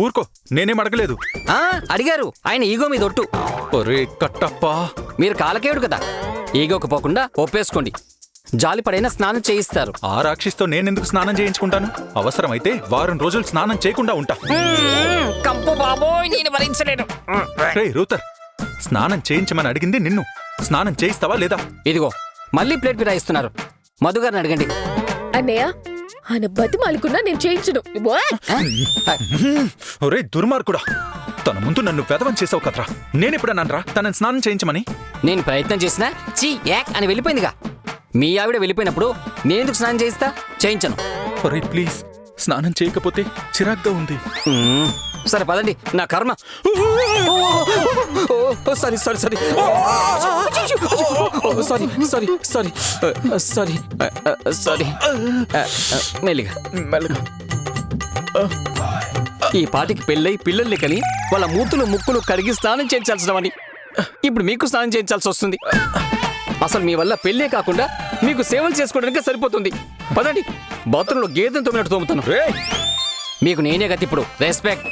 ఊరుకో, నేనేం అడగలేదు. అడిగారు, ఆయన ఈగో మీద ఒట్టు. ఒరే కట్టప్పా, మీరు కాలకేయుడు కదా, ఈగోకు పోకుండా ఒప్పేసుకోండి. జాలి పడైనా స్నానం చేయిస్తారు. ఆ రాక్షితో నేనెందుకు స్నానం చేయించుకుంటాను? అవసరమైతే వారం రోజులు స్నానం చేయకుండా ఉంటా. కంపు బాబోయ్, నేను భరించలేను. రే రూతర్, స్నానం చేయించమని అడిగింది నిన్ను. స్నానం చేయిస్తావా లేదా? ఇదిగో మళ్ళీ ప్లేట్ ఫిరాయిస్తున్నారు. మధు గారిని అడగండి. అన్నయ్య, ఆయన బతిమాలుకున్నా నేను చేయించను. ఒరే దుర్మార్గుడా, తన ముందు నన్ను వెధవం చేసావు కదరా. నేనెప్పుడన్నానరా తనని స్నానం చేయించమని? నేను ప్రయత్నం చేసినా చీ యాక్ అని వెళ్ళిపోయిందిగా. మీ ఆవిడ వెళ్ళిపోయినప్పుడు నేనెందుకు స్నానం చేయిస్తా? చేయించను. ఒరే ప్లీజ్, స్నానం చేయకపోతే చిరాగ్గా ఉంది. సరే పదండి, నా కర్మ. Sorry sorry sorry sorry sorry sorry sorry sorry. మెల్లిగా మెల్లగా. ఈ పాటికి పెళ్ళై పిల్లల్ని కని వాళ్ళ మూతులు ముక్కులు కడిగి స్నానం చేయించాల్సినవని ఇప్పుడు మీకు స్నానం చేయించాల్సి వస్తుంది. అసలు మీ వల్ల పెళ్ళే కాకుండా మీకు సేవలు చేసుకోవడానికి సరిపోతుంది. పదండి, బాత్రూంలో గేదెను తోమినట్టు తోముతాను. మీకు నేనే గతి ఇప్పుడు. రెస్పెక్ట్.